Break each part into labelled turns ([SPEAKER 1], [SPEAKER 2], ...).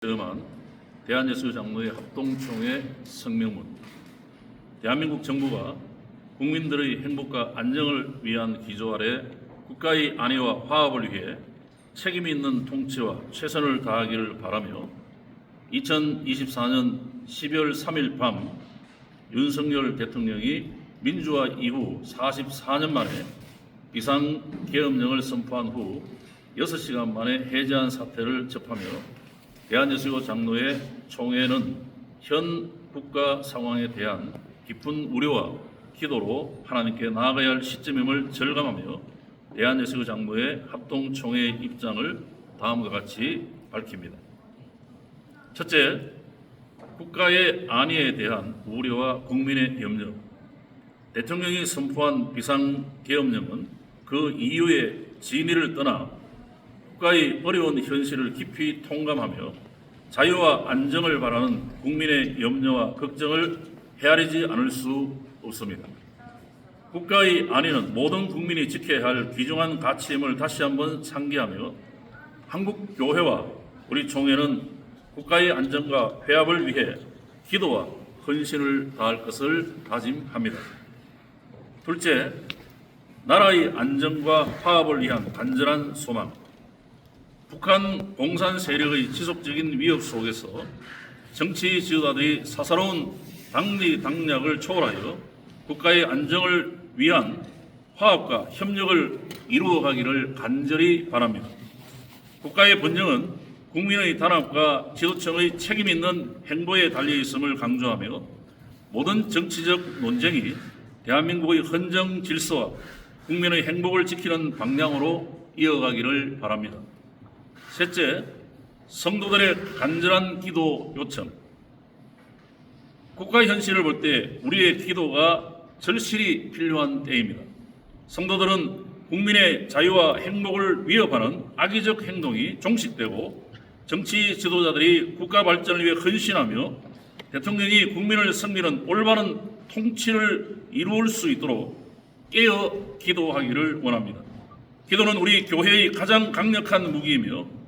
[SPEAKER 1] 음한 대한예수장로회 합동총회 성명문. 대한민국 정부가 국민들의 행복과 안정을 위한 기조 아래 국가의 안위와 화합을 위해 책임 있는 통치와 최선을 다하기를 바라며 2024년 12월 3일 밤 윤석열 대통령이 민주화 이후 44년 만에 비상계엄령을 선포한 후 6시간 만에 해제한 사태를 접하며 대한예수장로회 총회는 현 국가 상황에 대한 깊은 우려와 기도로 하나님께 나아가야 할 시점임을 절감하며 대한예수장로회 합동총회의 입장을 다음과 같이 밝힙니다. 첫째, 국가의 안위에 대한 우려와 국민의 염려. 대통령이 선포한 비상계엄령은 그 이유의 진위를 떠나 국가의 어려운 현실을 깊이 통감하며 자유와 안정을 바라는 국민의 염려와 걱정을 헤아리지 않을 수 없습니다. 국가의 안위는 모든 국민이 지켜야 할 귀중한 가치임을 다시 한번 상기하며 한국 교회와 우리 총회는 국가의 안정과 회합을 위해 기도와 헌신을 다할 것을 다짐합니다. 둘째, 나라의 안정과 화합을 위한 간절한 소망. 북한 공산 세력의 지속적인 위협 속에서 정치 지도자들이 사사로운 당리 당략을 초월하여 국가의 안정을 위한 화합과 협력을 이루어가기를 간절히 바랍니다. 국가의 번영은 국민의 단합과 지도층의 책임 있는 행보에 달려 있음을 강조하며 모든 정치적 논쟁이 대한민국의 헌정 질서와 국민의 행복을 지키는 방향으로 이어가기를 바랍니다. 셋째, 성도들의 간절한 기도 요청. 국가 현실을 볼 때 우리의 기도가 절실히 필요한 때입니다. 성도들은 국민의 자유와 행복을 위협하는 악의적 행동이 종식되고 정치 지도자들이 국가 발전을 위해 헌신하며 대통령이 국민을 섬기는 올바른 통치를 이룰 수 있도록 깨어 기도하기를 원합니다. 기도는 우리 교회의 가장 강력한 무기이며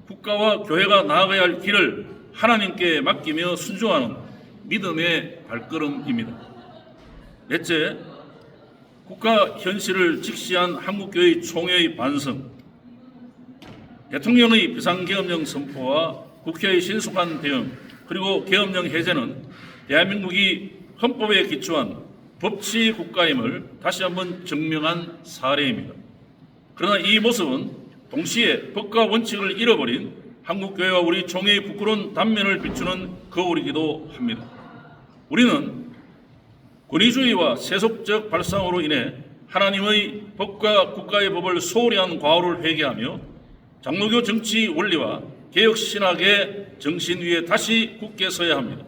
[SPEAKER 1] 국가와 교회가 나아가야 할 길을 하나님께 맡기며 순종하는 믿음의 발걸음입니다. 넷째, 국가 현실을 직시한 한국교회 총회의 반성. 대통령의 비상계엄령 선포와 국회의 신속한 대응 그리고 계엄령 해제는 대한민국이 헌법에 기초한 법치 국가임을 다시 한번 증명한 사례입니다. 그러나 이 모습은 동시에 법과 원칙을 잃어버린 한국교회와 우리 총회의 부끄러운 단면을 비추는 거울이기도 합니다. 우리는 권위주의와 세속적 발상으로 인해 하나님의 법과 국가의 법을 소홀히 한 과오를 회개하며 장로교 정치 원리와 개혁신학의 정신 위에 다시 굳게 서야 합니다.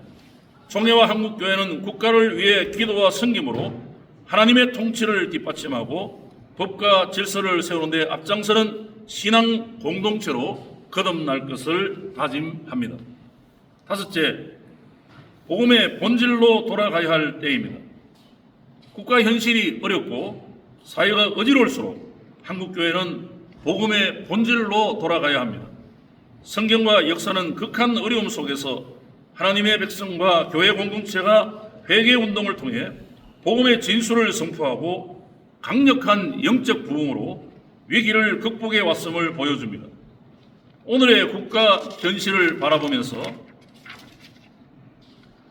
[SPEAKER 1] 총회와 한국교회는 국가를 위해 기도와 섬김으로 하나님의 통치를 뒷받침하고 법과 질서를 세우는 데 앞장서는 신앙 공동체로 거듭날 것을 다짐합니다. 다섯째, 복음의 본질로 돌아가야 할 때입니다. 국가 현실이 어렵고 사회가 어지러울수록 한국교회는 복음의 본질로 돌아가야 합니다. 성경과 역사는 극한 어려움 속에서 하나님의 백성과 교회 공동체가 회개운동을 통해 복음의 진수를 선포하고 강력한 영적 부흥으로 위기를 극복해 왔음을 보여줍니다. 오늘의 국가 현실을 바라보면서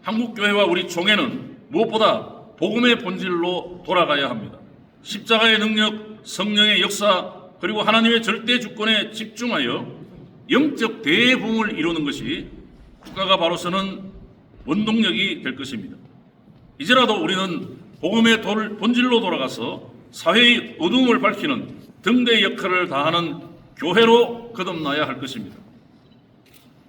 [SPEAKER 1] 한국교회와 우리 총회는 무엇보다 복음의 본질로 돌아가야 합니다. 십자가의 능력, 성령의 역사, 그리고 하나님의 절대 주권에 집중하여 영적 대부흥을 이루는 것이 국가가 바로 서는 원동력이 될 것입니다. 이제라도 우리는 복음의 본질로 돌아가서 사회의 어두움을 밝히는 등대의 역할을 다하는 교회로 거듭나야 할 것입니다.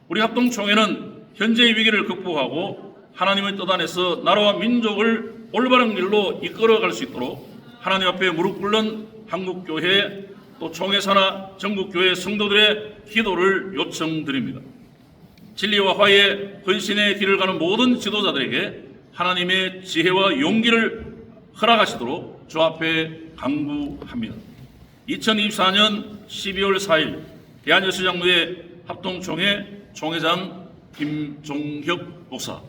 [SPEAKER 1] 우리 합동총회는 현재의 위기를 극복하고 하나님의 뜻 안에서 나라와 민족을 올바른 길로 이끌어갈 수 있도록 하나님 앞에 무릎 꿇는 한국교회 또 총회사나 전국교회 성도들의 기도를 요청드립니다. 진리와 화해, 헌신의 길을 가는 모든 지도자들에게 하나님의 지혜와 용기를 허락하시도록 주 앞에 간구합니다. 2024년 12월 4일 대한예수장로회 합동총회 총회장 김종혁 목사.